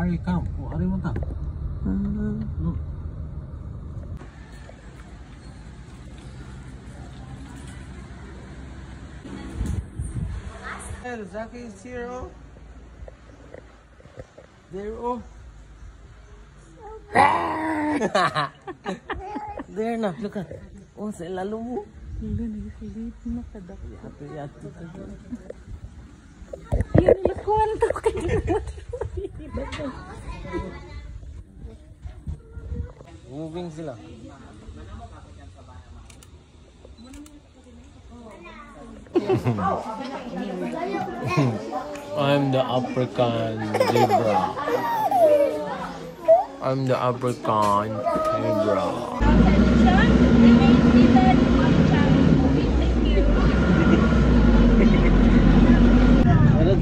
Ari come. Oh, Ari mo ta. No. Zaki is here, oh. There, oh. There na, look at. Oh, sa ilalo mo. Hindi, nagsilit na kadak. Yati ka dyan. Ayun, nilakuan to kayo. Moving sila. I'm the African zebra. I'm the African zebra.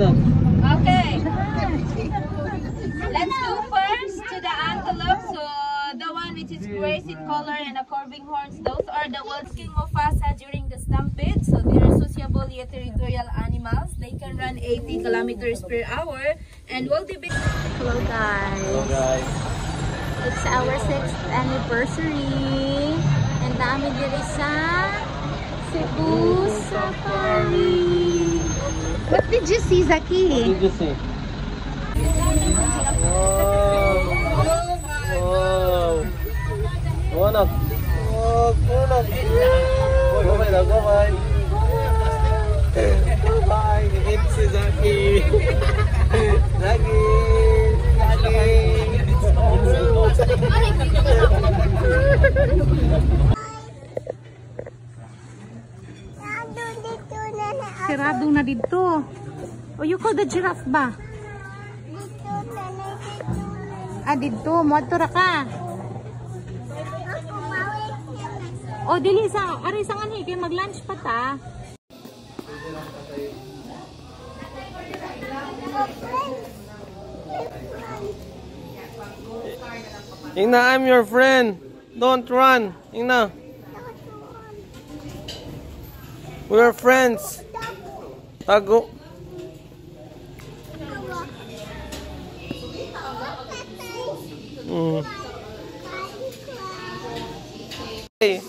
Okay. Let's go first to the antelope. So the one which is grayish in color and the curving horns, those are the wild King Mufasa during the stampede. So they are sociable yet territorial animals. They can run 80 kilometers per hour and will be big. Hello guys. Hello guys. It's our 6th anniversary. And dami diri sa Cebu Safari. What did you see, Zaki? What did you see? Wow! Wow! Wanak! Oh, kunak! Bye-bye na, bye-bye! Bye-bye! Hit si Zaki! Zaki! Zaki! Sirado na dito. O, you call the giraffe ba? Ah, dito. Motora ka. O, dili sa, ari sa kanhi, kaya mag-lunch pa ta. Ina, I'm your friend. Don't run. Ina. We're friends. Tago. Hey.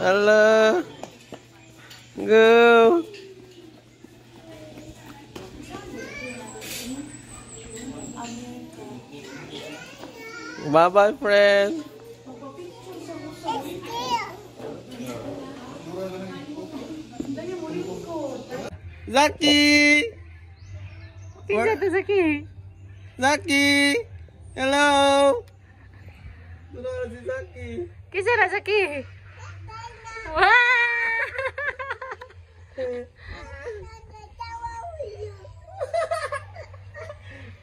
Hello. Go. Bye bye, friend. Zaki. Kinsa to, Zaki? Zaki. Hello. Hello, si Zaki. Kinsa na, Zaki? Wow!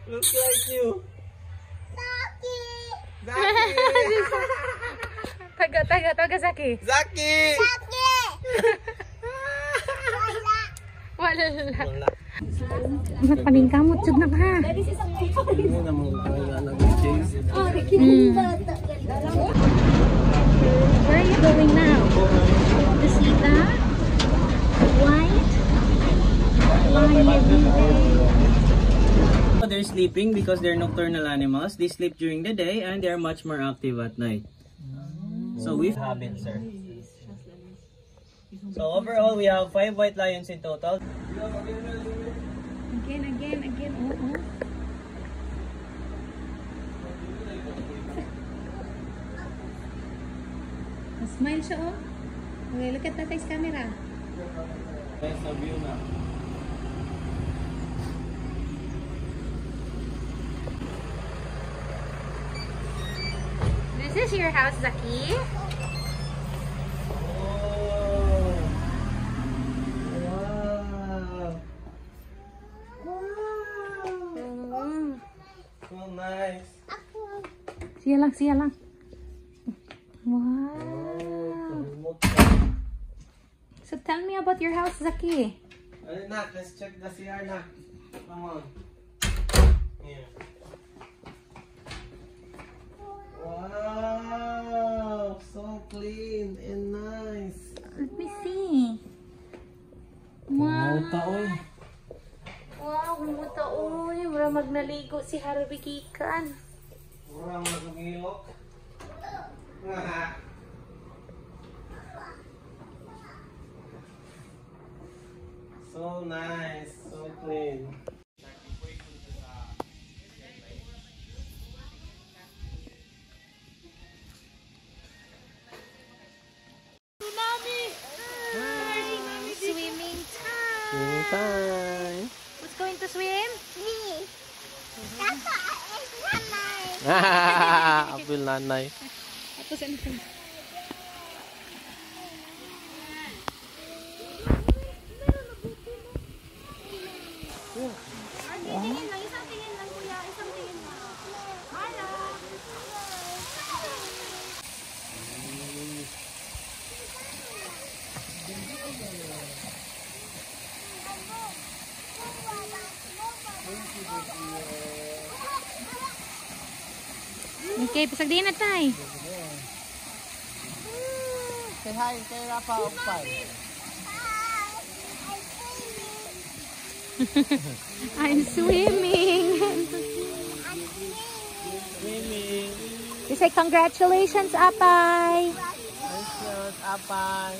Looks like you. Zaki! Zaki. Taga, Zaki. Zaki. Zaki! Wala. Magpaningkamot jud na ba? Where are you going now? To see the white lion. They're sleeping because they're nocturnal animals. They sleep during the day and they're much more active at night. So we've habits, sir. So overall, we have 5 white lions in total. Again. Oh. Smile siya, oh. Okay, look at Tatay's camera. Sa view na. This is your house, Zaki? So nice. Siya lang. Wow. about your house, Zaki? Alright, Nak, let's check the CR, Nak. Come on. Here. Wow! So clean and nice. Let me see. Wow. Wow, kumuta oy. Mura magnaligo si Harvey Kikan. Murang magugilok. So nice, so clean. Swimming time. Swimming time. Who's going to swim? Me. Papa is nanay. Apil nanay. Tapos ano pa? Tingin lang, isang tingin lang kuya, isang tingin lang. Hala. Okay, pasagdiin na tayo. Say hi kay Rafa Opal. I'm swimming. Swimming. You say congratulations, Apay. Congratulations, Apay.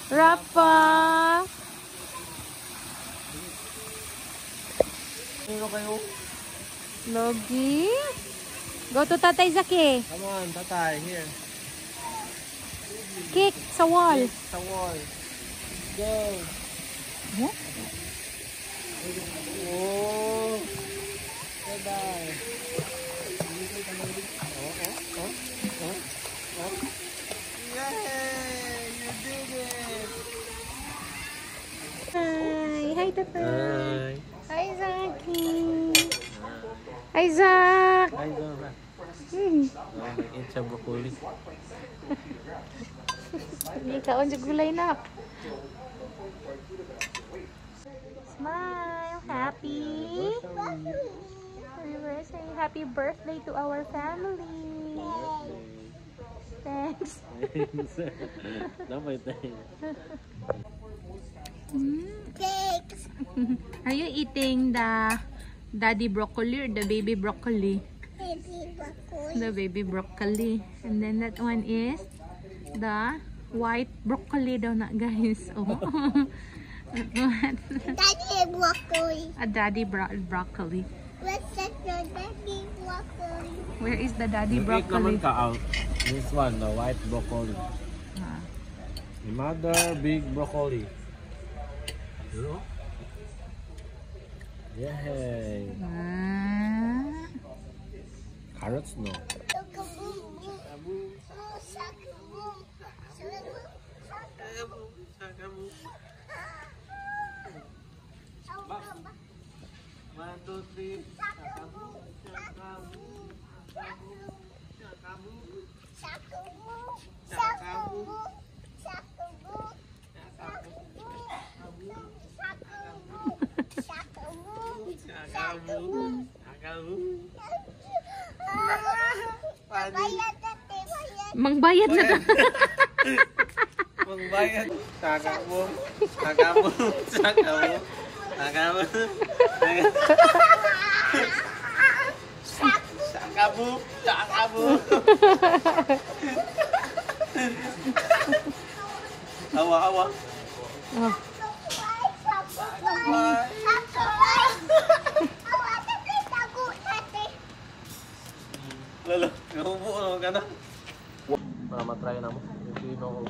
Rafa. Sino kayo? Logi. Go to Tatay Zaki. Come on, tatay, here. Kick sa wall. Sa wall. Go. Huh? Oh. Bye-bye. Oh. Yay! You did it! Hi, Tatay. Hi. Hi, Zaki. Hi, Zak. Hi, Zora. Oh, may eat sa broccoli. Hindi kaon sa gulay na. Smile. Happy. Anniversary. Happy birthday to our family. Thanks. Damay tayo. Cakes. Are you eating the daddy broccoli or the baby broccoli? Baby broccoli. The baby broccoli. And then that one is the white broccoli daw na, guys. Oh. That one. Daddy broccoli. A daddy broccoli. What's that your daddy broccoli? Where is the daddy broccoli? out. This one, the white broccoli. Ah. The mother big broccoli. You know? Yay! Ah. Carrots no. One, two, three. Mangbayad na ka. Mangbayad. Sakamu. Sakamu. Sakamu. Sakamu. Sakamu. Sakamu. Awa, awa. Oh. Lalo, nahubo na ka na. Para matry na mo. Pino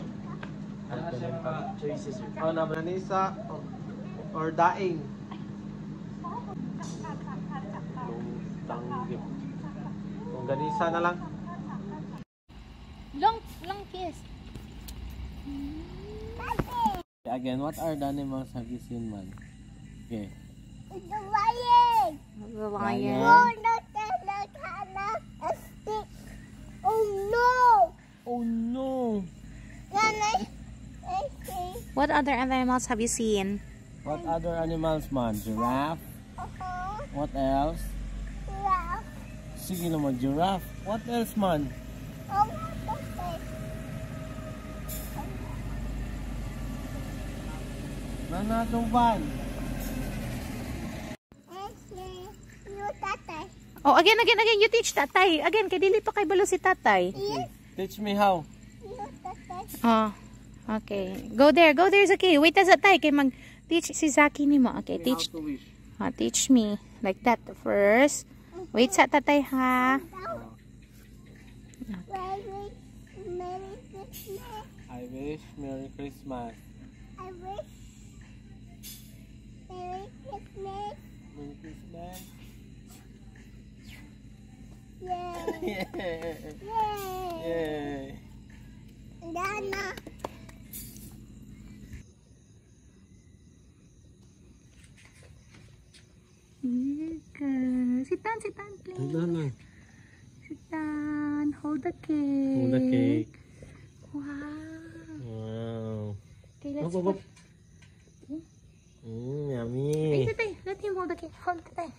choices. Oh, na Branisa or Daing. Tanggip. Kung ganisa na lang. Long kiss. Again, what are the animals have you seen, man? Okay. The lion. Lion. Oh, look at a stick. Oh no. Oh no! What other animals have you seen? What other animals, man? Giraffe? What else? Sige naman, giraffe. What else, man? Nanatong van. Oh, again. You teach tatay. Again, kay dili pa kay balo si tatay. Teach me how. Oh, okay. Go there, Zaki. Wait as tatay kay mag-teach si Zaki nimo. Okay, teach. Teach me. Like that first. Wait sa tatay ha. I wish Merry Christmas. Merry Christmas. Yay! Yay! Dana. Sit down, please. Dana. Sit down. Hold the cake. Hold the cake. Wow. Wow. Okay, let's Go. put... Yummy. Wait, tatay. Let him hold the cake. Hold tatay.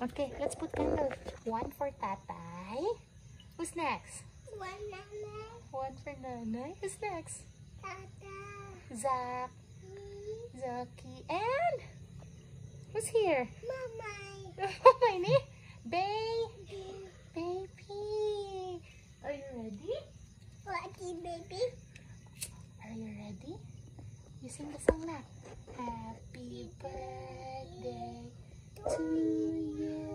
Okay, let's put candles. One for tatay. Who's next? One for nanay. Who's next? Zaki. And who's here? Mama ni? Baby. Are you ready? Baby. Are you ready? You sing the song now. Happy birthday to you.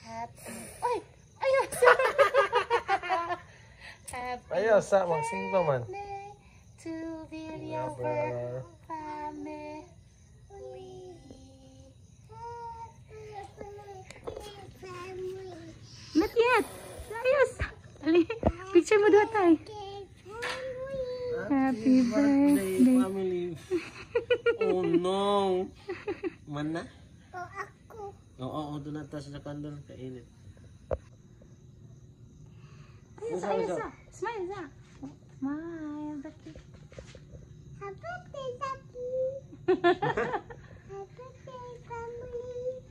Happy. Ay! Ayos! Happy Ayaw, sa magsing pa man. birthday to Villaverde family. Not yet! Ayos! Ali, picture mo doon tayo. Happy birthday. Family. Oh no. Man na? Oo, doon na tayo sa kandol. Kainit. Ayos. Smile, Zach. Smile, Zaki.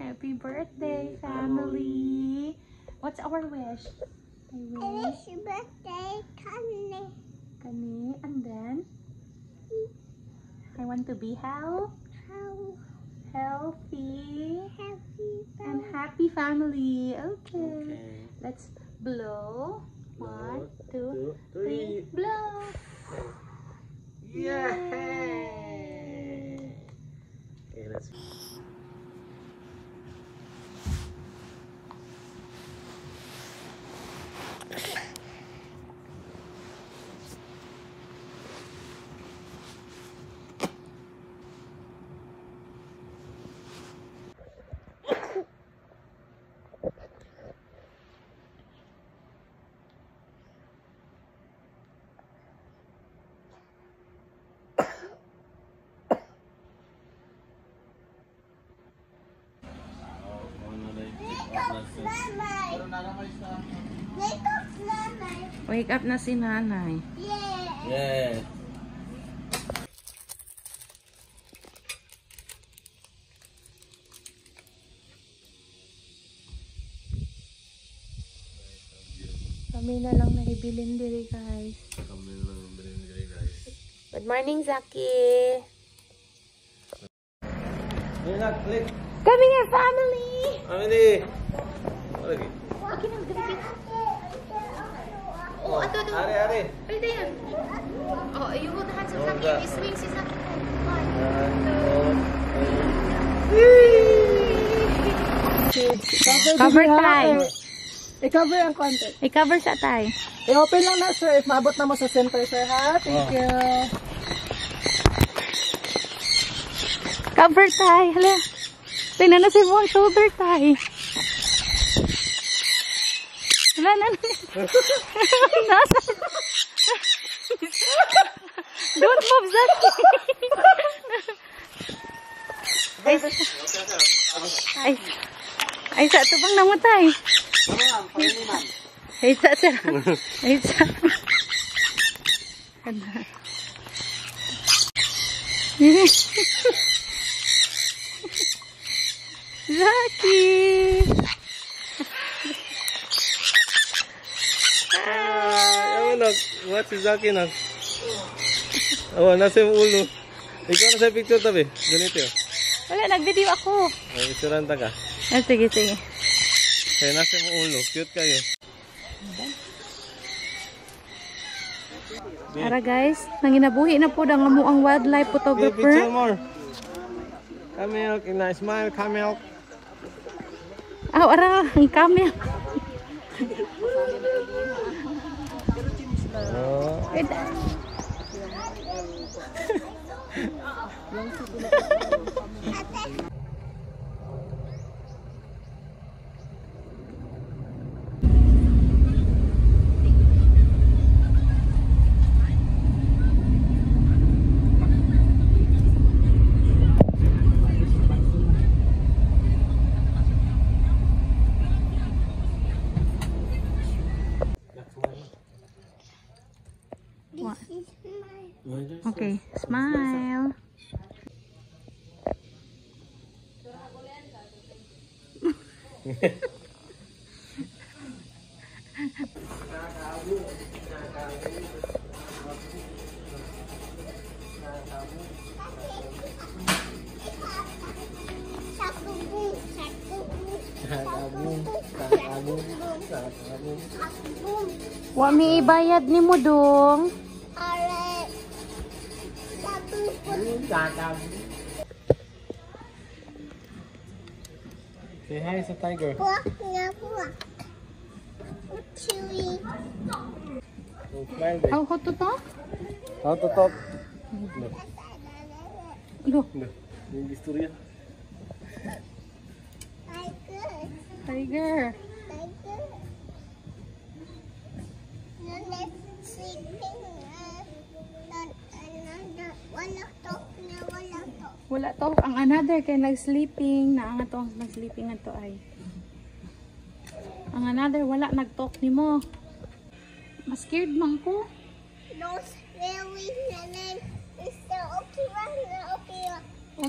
Happy birthday, family. What's our wish? I wish Kani, and then I want to be healthy and happy family. Okay. Let's blow. 1, 2, 3. Blow. Yay! Okay, let's... Wake up na si nanay. Yeah. Kami na lang naibilin diri, guys. Good morning, Zaki. Click. Come here, family. Family. Okay. Okay na, ganito. Oh, ato. Ari. Ay, dayan. Oh, you hold the hands of Zaki. You swing si Zaki. Cover tayo. I-cover ang konti. I-cover sa tayo. I-open lang na, sir. If maabot na mo sa center, sir, ha? Thank you. Cover tayo. Hala. Tingnan na si Buang shoulder tayo. Wala na. Don't move, Zaki. Ay, sa tubang namatay. Isa sir. Isa. Zaki. What si Zaki na? Oh, nasa yung ulo. Ikaw na sa picture tabi. Ganito yun. Wala, nag-video ako. Ay, isuranta ka. Sige, sige. Kaya nasa yung ulo. Cute kayo. Tara guys, nanginabuhi na po ang amuang wildlife Picture photographer. more. Camel, smile, camel. Ara, ang camel. Oh. Okay, smile. Wa mi ibayad ni mo dong. Say hi sa tiger. Chewy. Smile day. How to talk? How to talk? Look, Yung istorya. tiger. Wala to. Ang another kay nag-sleeping. Na ang ato nag-sleeping ato ay. Ang another wala nag-talk ni mo. Mas scared man ko. Those really nanan is the okay na okay.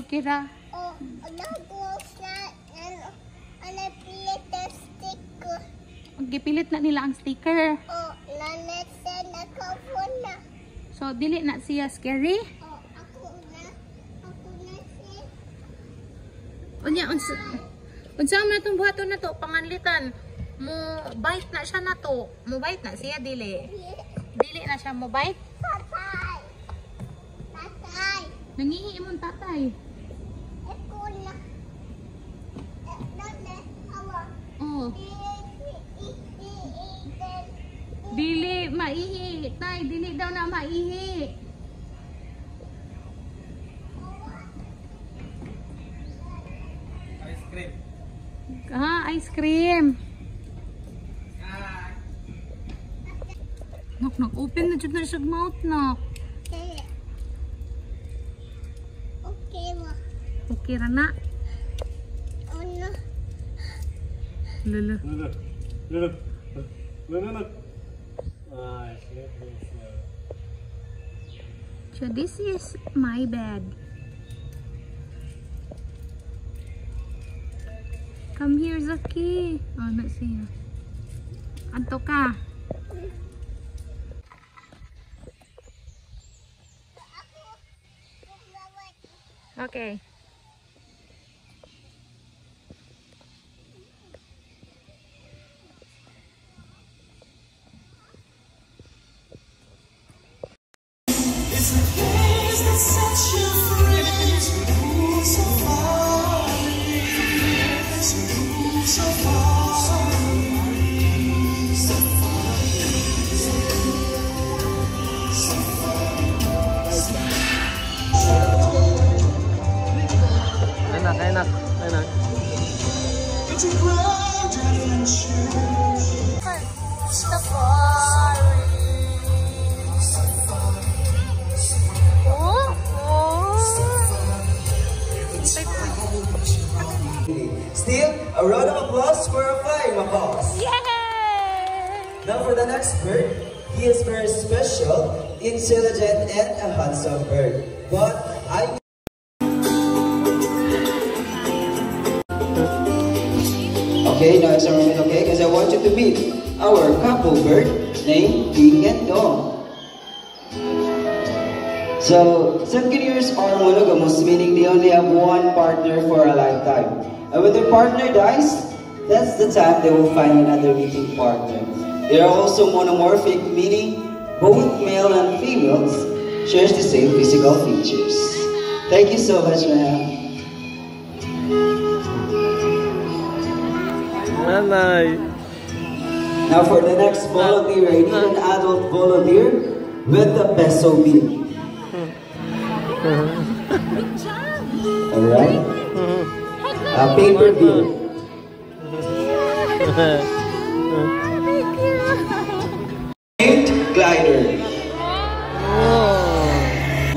Okay ra. Oh, nag-gloss na and I pilit the sticker. Gipilit na nila ang sticker. Oh, nanan sa nakapon na. So dili na siya scary. Oh, ako na siya. Unya unsa man tong buhaton na to panganlitan. Mo bite na siya na to. Mo bite na siya dili. Dili na siya mo bite. Tatay. Tatay. Nangihi imong tatay. Ako na. Nanan, awa. Oh, dili maihi. Tay, dili daw na maihi. Ice cream. Ice cream. Open na dyan na siya mouth na. Okay mo. Okay ra na. Ano? Lala. Look. Ah, shit. So this is my bed. Come here, Zaki. Oh, not siya. Anto ka. Okay. Enak. Still, a round of applause for our flying macaws. the next bird, he is very special, intelligent, and a handsome bird. But Okay, now experiment, okay? Because I want you to meet our couple bird named Ding and Dong. So, Sangkiniers are monogamous, meaning they only have one partner for a lifetime. And when their partner dies, that's the time they will find another meeting partner. They are also monomorphic, meaning both male and females share the same physical features. Thank you so much, ma'am. Now for the next volunteer, I need an adult volunteer with the peso bill. Alright? A paper bill. Named glider.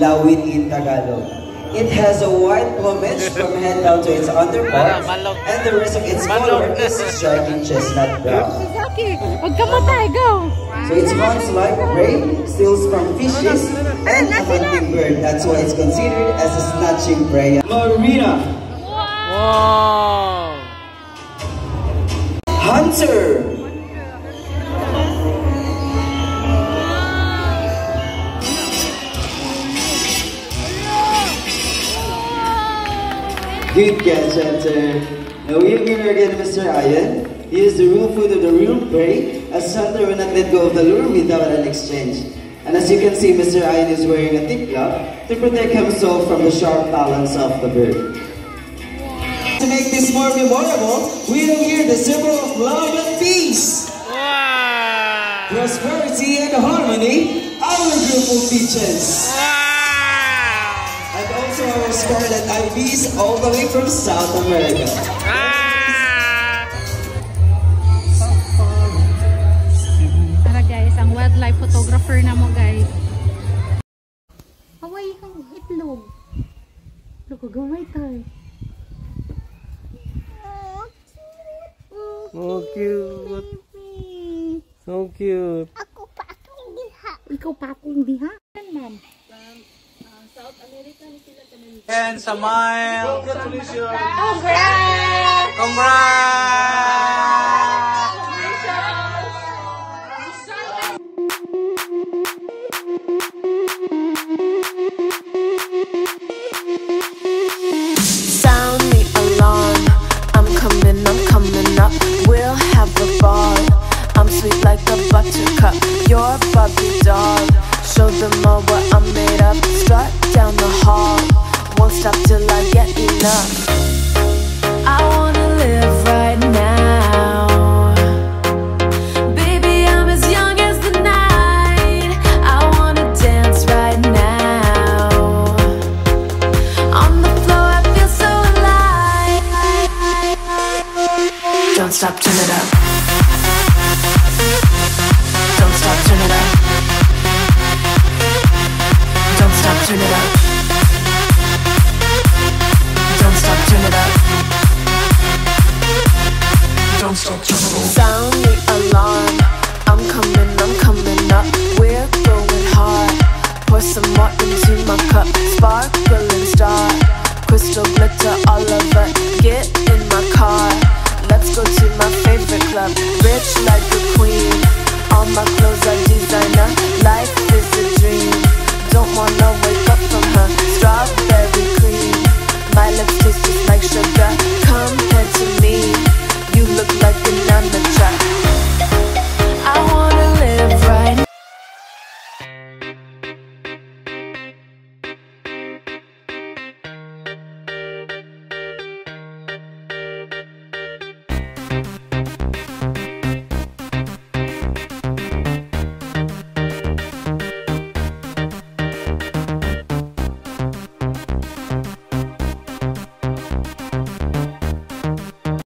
Lawin in Tagalog. It has a white plumage from head down to its underpart, and the rest of its color is striking chestnut brown. So its horns like prey, steals from fishes, and a hunting bird. That's why it's considered as a snatching prey. Marina. Wow! Hunter. Good catch, Hunter. Now we have here again Mr. Ian. He is the real food of the real prey, as Hunter will not let go of the lure without an exchange. And as you can see, Mr. Ian is wearing a thick glove to protect himself from the sharp talons of the bird. To make this more memorable, we have here the symbol of love and peace. Wow! Prosperity and harmony, our group of pigeons. And also our scarlet ibis all the way from South America. Tara guys, ang wildlife photographer na mo guys. Away kang itlog. Look, gaway tayo. So cute. So cute. Ako pa akong diha. Ikaw pa akong diha. Ma'am. And smile. Congratulations. Congrats! Sound the alarm. I'm coming up. We'll have a ball. I'm sweet like a buttercup. You're Bobby doll. Show them all what I'm made of. Strut down the hall. Won't stop till I get enough. I wanna live right now. Baby, I'm as young as the night. I wanna dance right now. On the floor, I feel so alive. Don't stop, turn it up. Don't stop, turn it up. Don't stop, turn it up. Don't stop, turn it up. Don't stop, turn it up. Sound the alarm. I'm coming up. We're going hard. Pour some more into my cup. Sparkling star. Crystal glitter all over. Get in my car. Let's go to my favorite club. Rich like a queen. All my clothes are